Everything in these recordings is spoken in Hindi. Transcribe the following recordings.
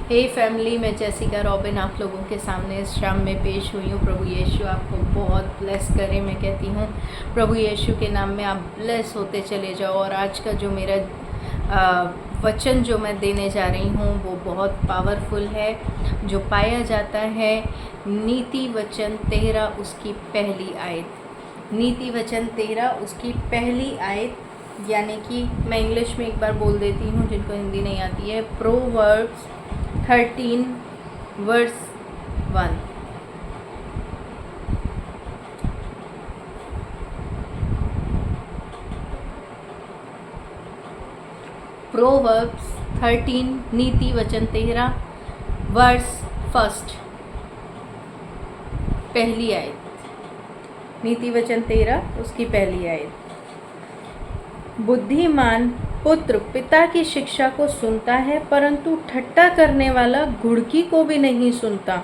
हे फैमिली, मैं जेसिका रॉबिन आप लोगों के सामने इस शाम में पेश हुई हूँ। प्रभु यीशु आपको बहुत ब्लेस करे। मैं कहती हूँ प्रभु यीशु के नाम में आप ब्लेस होते चले जाओ। और आज का जो मेरा वचन जो मैं देने जा रही हूँ वो बहुत पावरफुल है, जो पाया जाता है नीति वचन 13 उसकी पहली आयत। नीति वचन 13 उसकी पहली आयत, यानी कि मैं इंग्लिश में एक बार बोल देती हूँ जिनको हिंदी नहीं आती है। Proverbs 13 verse 1। प्रोवर्ब्स 13 नीति वचन 13 वर्स 1, पहली आयत। नीति वचन 13 उसकी पहली आयत। बुद्धिमान पुत्र पिता की शिक्षा को सुनता है, परंतु ठट्टा करने वाला घुड़की को भी नहीं सुनता।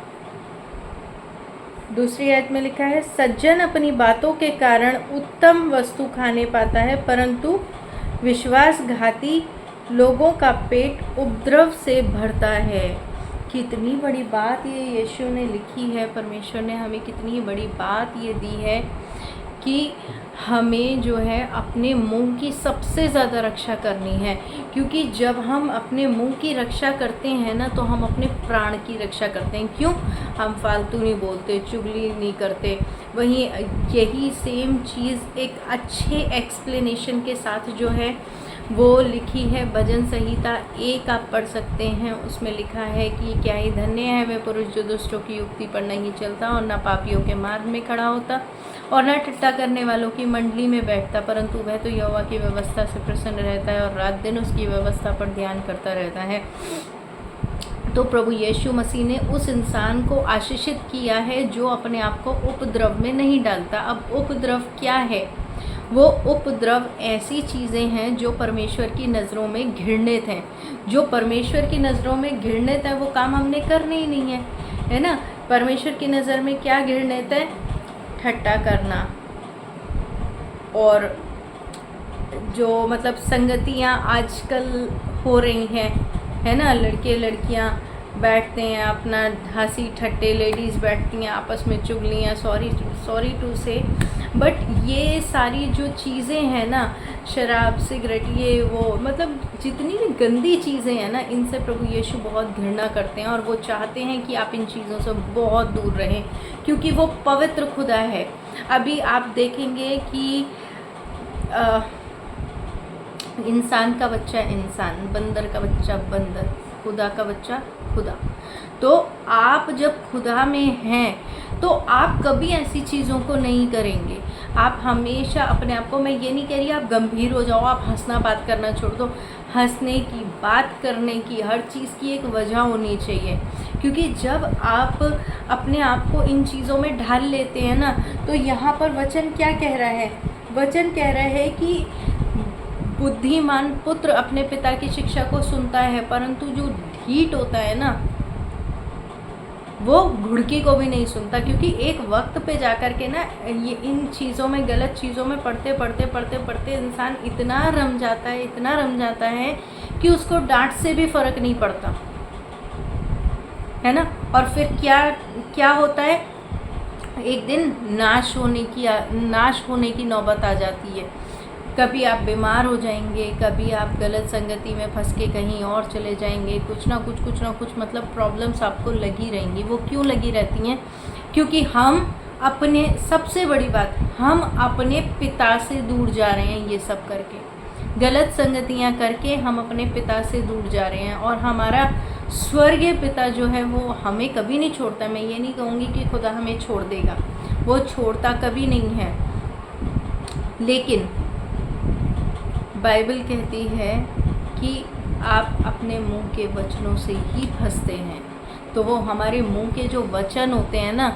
दूसरी आयत में लिखा है, सज्जन अपनी बातों के कारण उत्तम वस्तु खाने पाता है, परंतु विश्वासघाती लोगों का पेट उपद्रव से भरता है। कितनी बड़ी बात ये यीशु ने लिखी है। परमेश्वर ने हमें कितनी बड़ी बात ये दी है कि हमें जो है अपने मुंह की सबसे ज़्यादा रक्षा करनी है, क्योंकि जब हम अपने मुंह की रक्षा करते हैं ना तो हम अपने प्राण की रक्षा करते हैं। क्यों? हम फालतू नहीं बोलते, चुगली नहीं करते। वहीं यही सेम चीज़ एक अच्छे एक्सप्लेनेशन के साथ जो है वो लिखी है भजन संहिता 1, आप पढ़ सकते हैं। उसमें लिखा है कि क्या ही धन्य है वह पुरुष जो दुष्टों की युक्ति पर नहीं चलता और न पापियों के मार्ग में खड़ा होता और न ठट्टा करने वालों की मंडली में बैठता, परंतु वह तो यहोवा की व्यवस्था से प्रसन्न रहता है और रात दिन उसकी व्यवस्था पर ध्यान करता रहता है। तो प्रभु यीशु मसीह ने उस इंसान को आशीषित किया है जो अपने आप को उपद्रव में नहीं डालता। अब उपद्रव क्या है? वो उपद्रव ऐसी चीज़ें हैं जो परमेश्वर की नज़रों में घृणित हैं। जो परमेश्वर की नज़रों में घृणित है वो काम हमने करने ही नहीं है, है ना। परमेश्वर की नज़र में क्या घृणित है? ठट्टा करना, और जो मतलब संगतियाँ आजकल हो रही हैं, है ना। लड़के लड़कियाँ बैठते हैं अपना हंसी ठट्टे, लेडीज़ बैठती हैं आपस में चुगलियाँ, सॉरी टू से, बट ये सारी जो चीज़ें हैं ना, शराब सिगरेट ये वो मतलब जितनी भी गंदी चीज़ें हैं ना, इनसे प्रभु यीशु बहुत घृणा करते हैं और वो चाहते हैं कि आप इन चीज़ों से बहुत दूर रहें, क्योंकि वो पवित्र खुदा है। अभी आप देखेंगे कि इंसान का बच्चा इंसान, बंदर का बच्चा बंदर, खुदा का बच्चा खुदा। तो आप जब खुदा में हैं तो आप कभी ऐसी चीज़ों को नहीं करेंगे। आप हमेशा अपने आप को, मैं ये नहीं कह रही आप गंभीर हो जाओ, आप हंसना बात करना छोड़ दो। हंसने की, बात करने की, हर चीज़ की एक वजह होनी चाहिए, क्योंकि जब आप अपने आप को इन चीज़ों में ढाल लेते हैं ना, तो यहाँ पर वचन क्या कह रहा है? वचन कह रहा है कि बुद्धिमान पुत्र अपने पिता की शिक्षा को सुनता है, परंतु जो ढीठ होता है ना वो घुड़की को भी नहीं सुनता। क्योंकि एक वक्त पे जाकर के ना ये इन चीज़ों में, गलत चीज़ों में पढ़ते इंसान इतना रम जाता है कि उसको डांट से भी फ़र्क नहीं पड़ता, है ना। और फिर क्या होता है? एक दिन नाश होने की नौबत आ जाती है। कभी आप बीमार हो जाएंगे, कभी आप गलत संगति में फंस के कहीं और चले जाएंगे, कुछ ना कुछ मतलब प्रॉब्लम्स आपको लगी रहेंगी। वो क्यों लगी रहती हैं? क्योंकि हम अपने, सबसे बड़ी बात, हम अपने पिता से दूर जा रहे हैं। ये सब करके, गलत संगतियां करके हम अपने पिता से दूर जा रहे हैं। और हमारा स्वर्गीय पिता जो है वो हमें कभी नहीं छोड़ता। मैं ये नहीं कहूँगी कि खुदा हमें छोड़ देगा, वो छोड़ता कभी नहीं है, लेकिन बाइबल कहती है कि आप अपने मुंह के वचनों से ही फंसते हैं। तो वो हमारे मुंह के जो वचन होते हैं ना,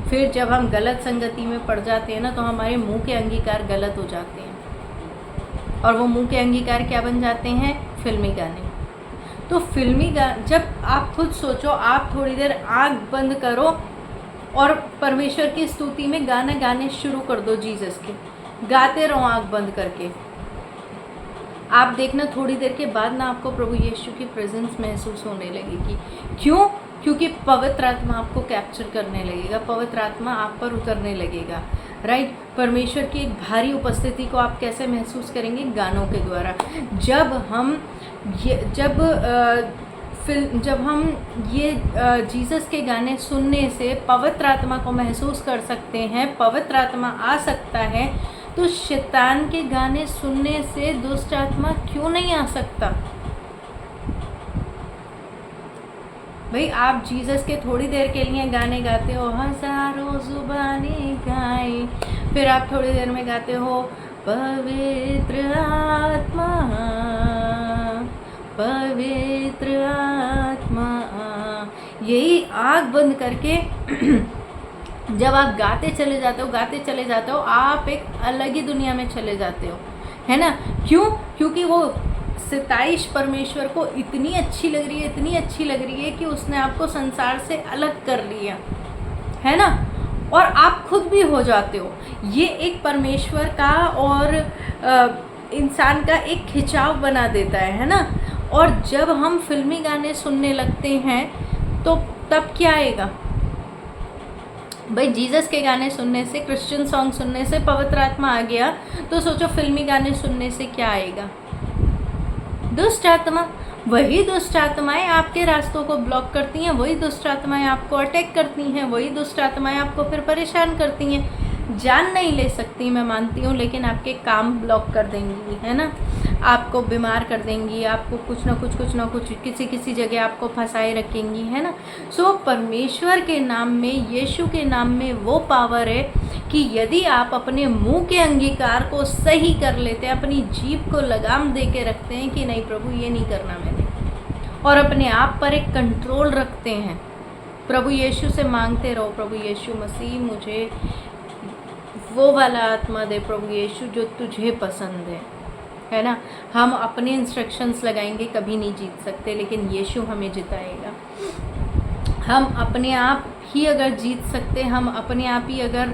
फिर जब हम गलत संगति में पड़ जाते हैं ना तो हमारे मुंह के अंगीकार गलत हो जाते हैं। और वो मुंह के अंगीकार क्या बन जाते हैं? फिल्मी गाने। तो फिल्मी गाने, जब आप खुद सोचो, आप थोड़ी देर आँख बंद करो और परमेश्वर की स्तुति में गाने गाने शुरू कर दो। जीसस के गाते रहो आँख बंद करके, आप देखना थोड़ी देर के बाद ना आपको प्रभु यीशु की प्रेजेंस महसूस होने लगेगी। क्यों? क्योंकि पवित्र आत्मा आपको कैप्चर करने लगेगा, पवित्र आत्मा आप पर उतरने लगेगा, राइट। परमेश्वर की एक भारी उपस्थिति को आप कैसे महसूस करेंगे? गानों के द्वारा। जब हम ये जीसस के गाने सुनने से पवित्र आत्मा को महसूस कर सकते हैं, पवित्र आत्मा आ सकता है, तो शैतान के गाने सुनने से दुष्ट आत्मा क्यों नहीं आ सकता? भाई आप जीसस के थोड़ी देर के लिए गाने गाते हो, हजारों जुबानें गाए, फिर आप थोड़ी देर में गाते हो पवित्र आत्मा, पवित्र आत्मा। यही आँख बंद करके जब आप गाते चले जाते हो, आप एक अलग ही दुनिया में चले जाते हो, है ना। क्यों? क्योंकि वो सिताइश परमेश्वर को इतनी अच्छी लग रही है कि उसने आपको संसार से अलग कर लिया, है ना। और आप खुद भी हो जाते हो। ये एक परमेश्वर का और इंसान का एक खिंचाव बना देता है ना। और जब हम फिल्मी गाने सुनने लगते हैं तो तब क्या आएगा? भाई जीसस के गाने सुनने से, क्रिश्चियन सॉन्ग सुनने से पवित्र आत्मा आ गया, तो सोचो फिल्मी गाने सुनने से क्या आएगा? दुष्ट आत्मा। वही दुष्ट आत्माएं आपके रास्तों को ब्लॉक करती हैं, वही दुष्ट आत्माएं आपको अटैक करती हैं, वही दुष्ट आत्माएं आपको फिर परेशान करती हैं। जान नहीं ले सकती, मैं मानती हूँ, लेकिन आपके काम ब्लॉक कर देंगी, है ना। आपको बीमार कर देंगी, आपको कुछ ना कुछ किसी जगह आपको फंसाए रखेंगी, है ना। सो परमेश्वर के नाम में, यीशु के नाम में वो पावर है कि यदि आप अपने मुंह के अंगीकार को सही कर लेते हैं, अपनी जीभ को लगाम दे के रखते हैं कि नहीं प्रभु ये नहीं करना मैंने, और अपने आप पर एक कंट्रोल रखते हैं, प्रभु यीशु से मांगते रहो, प्रभु यीशु मसीह मुझे वो वाला आत्मा दे, प्रभु यीशु जो तुझे पसंद है ना। हम अपने इंस्ट्रक्शंस लगाएंगे कभी नहीं जीत सकते, लेकिन यीशु हमें जिताएगा। हम अपने आप ही अगर जीत सकते, हम अपने आप ही अगर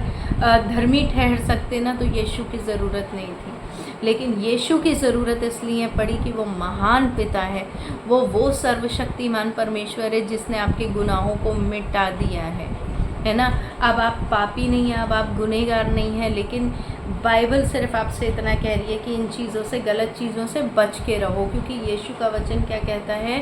धर्मी ठहर सकते ना, तो यीशु की ज़रूरत नहीं थी। लेकिन यीशु की ज़रूरत इसलिए पड़ी कि वो महान पिता है, वो सर्वशक्तिमान परमेश्वर है जिसने आपके गुनाहों को मिटा दिया है ना। अब आप पापी नहीं हैं, अब आप गुनहगार नहीं हैं, लेकिन बाइबल सिर्फ आपसे इतना कह रही है कि इन चीज़ों से, गलत चीज़ों से बच के रहो, क्योंकि यीशु का वचन क्या कहता है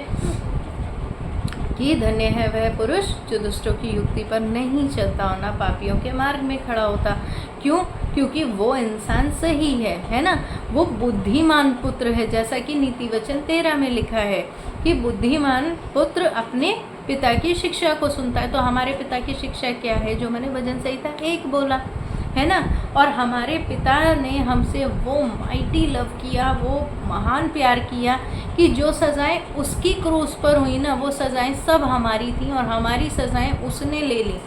कि धन्य है वह पुरुष जो दुष्टों की युक्ति पर नहीं चलता और ना पापियों के मार्ग में खड़ा होता। क्यों? क्योंकि वो इंसान सही है ना। वो बुद्धिमान पुत्र है, जैसा कि नीति वचन 13 में लिखा है कि बुद्धिमान पुत्र अपने पिता की शिक्षा को सुनता है। तो हमारे पिता की शिक्षा क्या है? जो मैंने भजन संहिता 1 बोला, है ना। और हमारे पिता ने हमसे वो माइटी लव किया, वो महान प्यार किया कि जो सज़ाएं उसकी क्रूस पर हुई ना, वो सज़ाएं सब हमारी थी और हमारी सज़ाएं उसने ले ली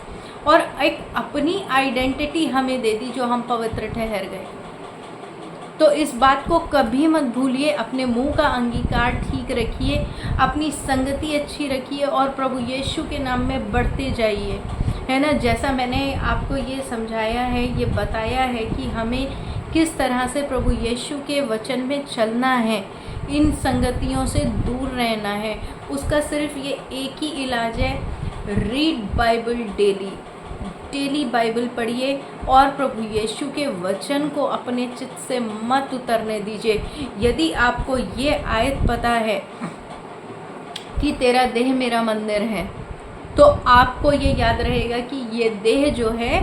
और एक अपनी आइडेंटिटी हमें दे दी जो हम पवित्र ठहर गए। तो इस बात को कभी मत भूलिए, अपने मुंह का अंगीकार ठीक रखिए, अपनी संगति अच्छी रखिए और प्रभु यीशु के नाम में बढ़ते जाइए, है ना। जैसा मैंने आपको ये समझाया है, ये बताया है कि हमें किस तरह से प्रभु यीशु के वचन में चलना है, इन संगतियों से दूर रहना है, उसका सिर्फ ये एक ही इलाज है, रीड बाइबल डेली बाइबल पढ़िए और प्रभु यीशु के वचन को अपने चित्त से मत उतरने दीजिए। यदि आपको ये आयत पता है कि तेरा देह मेरा मंदिर है, तो आपको ये याद रहेगा कि ये देह जो है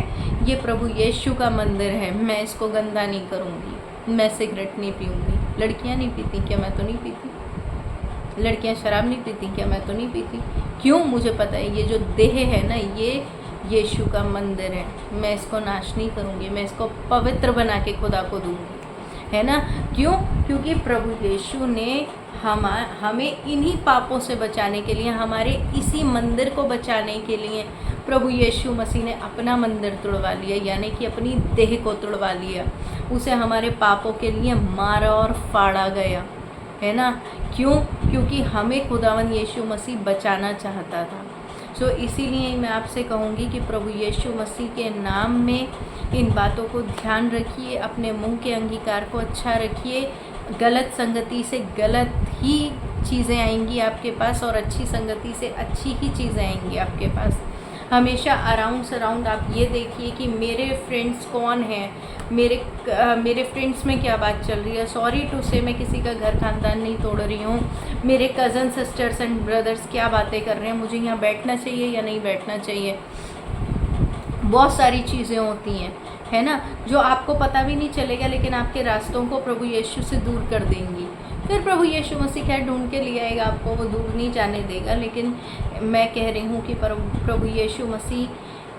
ये प्रभु यीशु का मंदिर है। मैं इसको गंदा नहीं करूँगी, मैं सिगरेट नहीं पीऊँगी, लड़कियाँ नहीं पीती क्या? मैं तो नहीं पीती। लड़कियाँ शराब नहीं पीती क्या? मैं तो नहीं पीती। क्यों? मुझे पता है ये जो देह है ना, ये यीशु का मंदिर है, मैं इसको नाश नहीं करूँगी, मैं इसको पवित्र बना के खुदा को दूँगी, है ना। क्यों? क्योंकि प्रभु यीशु ने हमें इन्हीं पापों से बचाने के लिए, हमारे इसी मंदिर को बचाने के लिए प्रभु यीशु मसीह ने अपना मंदिर तुड़वा लिया, यानी कि अपनी देह को तुड़वा लिया, उसे हमारे पापों के लिए मारा और फाड़ा गया, है ना। क्यों? क्योंकि हमें खुदावंद यीशु मसीह बचाना चाहता था। सो इसीलिए मैं आपसे कहूँगी कि प्रभु यीशु मसीह के नाम में इन बातों को ध्यान रखिए, अपने मुंह के अंगीकार को अच्छा रखिए, गलत संगति से गलत ही चीज़ें आएंगी आपके पास, और अच्छी संगति से अच्छी ही चीज़ें आएंगी आपके पास। हमेशा अराउंड सराउंड आप ये देखिए कि मेरे फ्रेंड्स कौन हैं, मेरे फ्रेंड्स में क्या बात चल रही है। सॉरी टू से मैं किसी का घर खानदान नहीं तोड़ रही हूँ। मेरे कज़न सिस्टर्स एंड ब्रदर्स क्या बातें कर रहे हैं, मुझे यहाँ बैठना चाहिए या नहीं बैठना चाहिए। बहुत सारी चीज़ें होती हैं, है ना, जो आपको पता भी नहीं चलेगा, लेकिन आपके रास्तों को प्रभु यीशु से दूर कर देंगी। फिर प्रभु यीशु मसीह खैर ढूंढ के ले आएगा आपको, वो दूर नहीं जाने देगा। लेकिन मैं कह रही हूँ कि प्रभु यीशु मसीह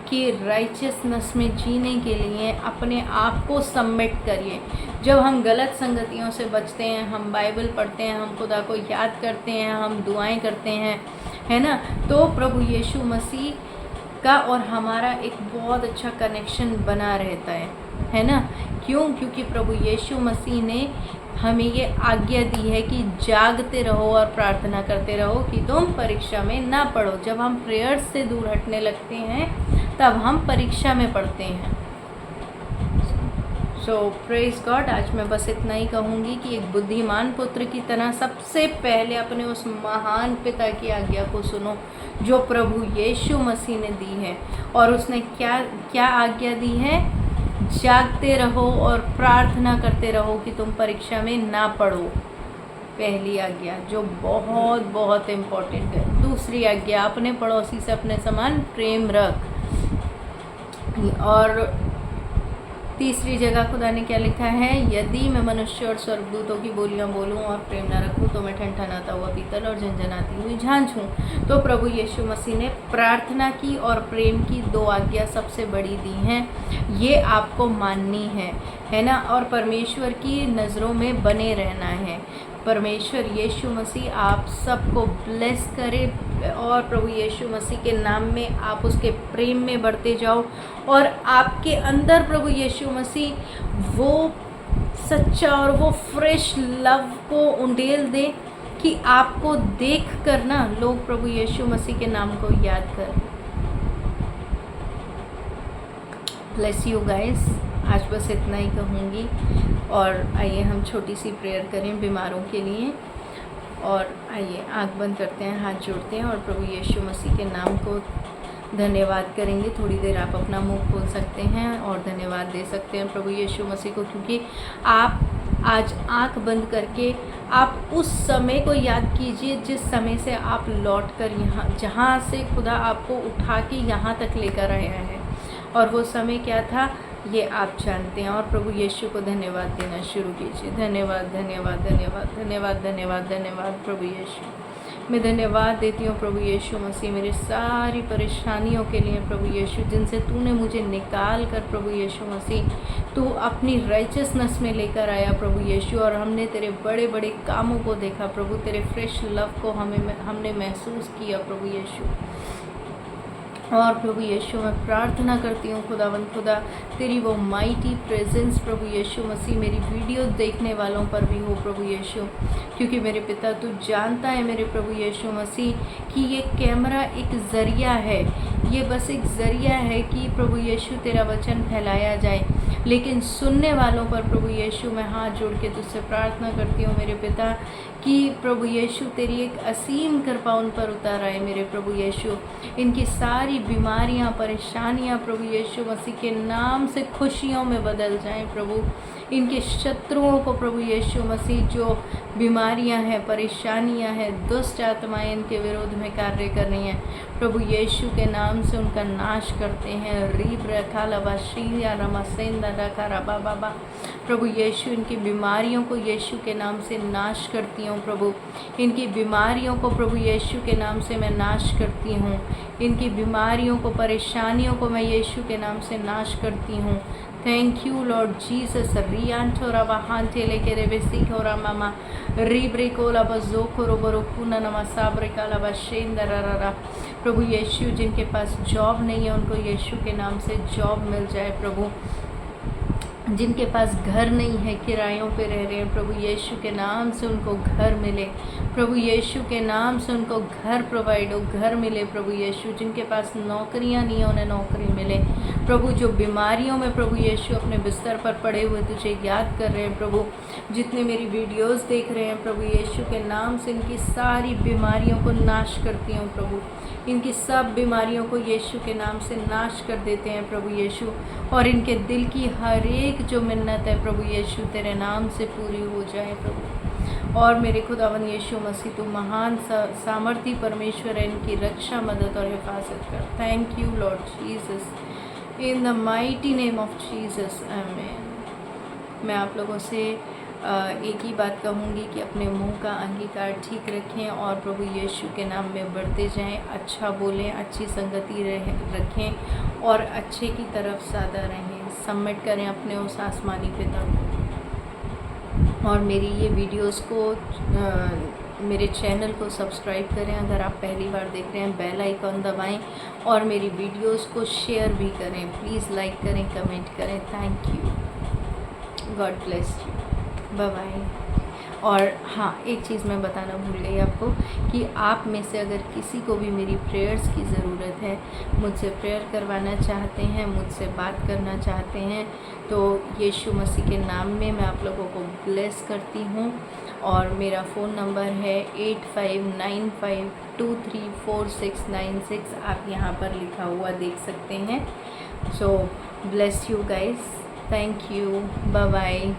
की राइचियसनेस में जीने के लिए अपने आप को सबमिट करिए। जब हम गलत संगतियों से बचते हैं, हम बाइबल पढ़ते हैं, हम खुदा को याद करते हैं, हम दुआएं करते हैं, है ना, तो प्रभु यीशु मसीह का और हमारा एक बहुत अच्छा कनेक्शन बना रहता है ना। क्यों? क्योंकि प्रभु यीशु मसीह ने हमें ये आज्ञा दी है कि जागते रहो और प्रार्थना करते रहो कि तुम परीक्षा में ना पढ़ो। जब हम प्रेयर्स से दूर हटने लगते हैं तब हम परीक्षा में पढ़ते हैं। सो प्रेज गॉड। आज मैं बस इतना ही कहूँगी कि एक बुद्धिमान पुत्र की तरह सबसे पहले अपने उस महान पिता की आज्ञा को सुनो जो प्रभु यीशु मसीह ने दी है। और उसने क्या आज्ञा दी है? जागते रहो और प्रार्थना करते रहो कि तुम परीक्षा में ना पढ़ो। पहली आज्ञा जो बहुत बहुत इम्पोर्टेंट है। दूसरी आज्ञा, अपने पड़ोसी से अपने समान प्रेम रख। और तीसरी जगह खुदा ने क्या लिखा है? यदि मैं मनुष्य और स्वर्गदूतों की बोलियां बोलूं और प्रेम न रखूं तो मैं ठनठनाता हुआ पीतल और झंझनाती हुई झांझ हूँ। तो प्रभु यीशु मसीह ने प्रार्थना की और प्रेम की दो आज्ञा सबसे बड़ी दी हैं। ये आपको माननी है ना, और परमेश्वर की नज़रों में बने रहना है। परमेश्वर यीशु मसीह आप सबको ब्लेस करे और प्रभु यीशु मसीह के नाम में आप उसके प्रेम में बढ़ते जाओ और आपके अंदर प्रभु यीशु मसीह वो सच्चा और वो फ्रेश लव को उंडेल दे कि आपको देख कर ना लोग प्रभु यीशु मसीह के नाम को याद करें। Bless you guys. आज बस इतना ही कहूँगी। और आइए हम छोटी सी प्रेयर करें बीमारों के लिए। और आइए आँख बंद करते हैं, हाथ जोड़ते हैं और प्रभु यीशु मसीह के नाम को धन्यवाद करेंगे। थोड़ी देर आप अपना मुंह खोल सकते हैं और धन्यवाद दे सकते हैं प्रभु यीशु मसीह को, क्योंकि आप आज आँख बंद करके आप उस समय को याद कीजिए जिस समय से आप लौटकर यहाँ, जहाँ से खुदा आपको उठा के यहाँ तक लेकर आया है, और वो समय क्या था ये आप जानते हैं। और प्रभु यीशु को धन्यवाद देना शुरू कीजिए। धन्यवाद धन्यवाद धन्यवाद धन्यवाद धन्यवाद धन्यवाद प्रभु यीशु। मैं धन्यवाद देती हूँ प्रभु यीशु मसीह मेरी सारी परेशानियों के लिए प्रभु यीशु, जिनसे तूने मुझे निकाल कर प्रभु यीशु मसीह तू अपनी राइचियसनेस में लेकर आया प्रभु यीशु। और हमने तेरे बड़े बड़े कामों को देखा प्रभु, तेरे फ्रेश लव को हमने महसूस किया प्रभु यीशु। और प्रभु यीशु मैं प्रार्थना करती हूँ खुदावंद खुदा तेरी वो माइटी प्रेजेंस प्रभु यीशु मसीह मेरी वीडियो देखने वालों पर भी हो प्रभु यीशु, क्योंकि मेरे पिता तू जानता है मेरे प्रभु यीशु मसीह कि ये कैमरा एक ज़रिया है, ये बस एक ज़रिया है कि प्रभु यीशु तेरा वचन फैलाया जाए। लेकिन सुनने वालों पर प्रभु यीशु मैं हाथ जोड़ के तुझसे प्रार्थना करती हूँ मेरे पिता कि प्रभु यीशु तेरी एक असीम कृपा उन पर उतार आए मेरे प्रभु यीशु। इनकी सारी बीमारियां परेशानियां प्रभु यीशु मसीह के नाम से खुशियों में बदल जाएं प्रभु। इनके शत्रुओं को प्रभु यीशु मसीह जो बीमारियां हैं, परेशानियां हैं, दुष्ट आत्माएं इनके विरोध में कार्य कर रही हैं प्रभु यीशु के नाम से उनका नाश करते हैं। रीब रखा लबा श्रीया रमासेंदा रखा रबा बाबा प्रभु यीशु इनकी बीमारियों को यीशु के नाम से नाश करती हूँ प्रभु। इनकी बीमारियों को प्रभु यीशु के नाम से मैं नाश करती हूँ। इनकी बीमारियों को, परेशानियों को मैं यीशु के नाम से नाश करती हूँ। Thank you lord Jesus. रियांठोरा वहांते लेके रे बेसिकोरा मामा रीब्रिकोला बजोखोरो बरोकुना नमा साब्रिकाला बशेंदररा प्रभु यीशु जिनके पास जॉब नहीं है उनको यीशु के नाम से जॉब मिल जाए प्रभु। जिनके पास घर नहीं है, किरायों पे रह रहे हैं प्रभु यीशु के नाम से उनको घर मिले प्रभु यीशु के नाम से उनको घर प्रोवाइड हो, घर मिले प्रभु यीशु। जिनके पास नौकरियां नहीं है उन्हें नौकरी मिले प्रभु जो बीमारियों में प्रभु यीशु अपने बिस्तर पर पड़े हुए तुझे याद कर रहे हैं प्रभु, जितने मेरी वीडियोस देख रहे हैं प्रभु यीशु के नाम से इनकी सारी बीमारियों को नाश करती हूँ प्रभु, इनकी सब बीमारियों को यीशु के नाम से नाश कर देते हैं प्रभु यीशु, और इनके दिल की हर एक जो मिन्नत है प्रभु यीशु तेरे नाम से पूरी हो जाए प्रभु। और मेरे खुदावन यीशु मसीह तू महान सामर्थी परमेश्वर है, इनकी रक्षा मदद और हिफाजत कर। Thank you lord Jesus, in the mighty name of Jesus, आमीन। मैं आप लोगों से एक ही बात कहूँगी कि अपने मुंह का अंगीकार ठीक रखें और प्रभु यीशु के नाम में बढ़ते जाएं, अच्छा बोलें, अच्छी संगति रखें और अच्छे की तरफ ज़्यादा रहें। सबमिट करें अपने उस आसमानी पिता को, और मेरी ये वीडियोस को मेरे चैनल को सब्सक्राइब करें अगर आप पहली बार देख रहे हैं, बेल आइकॉन दबाएं और मेरी वीडियोस को शेयर भी करें। प्लीज़ लाइक करें, कमेंट करें। Thank you, God bless you, bye bye. और हाँ, एक चीज़ मैं बताना भूल गई आपको कि आप में से अगर किसी को भी मेरी प्रेयर्स की ज़रूरत है, मुझसे प्रेयर करवाना चाहते हैं, मुझसे बात करना चाहते हैं, तो यीशु मसीह के नाम में मैं आप लोगों को ब्लेस करती हूँ। और मेरा फ़ोन नंबर है 8595234696, आप यहाँ पर लिखा हुआ देख सकते हैं। So bless you guys, thank you, bye bye.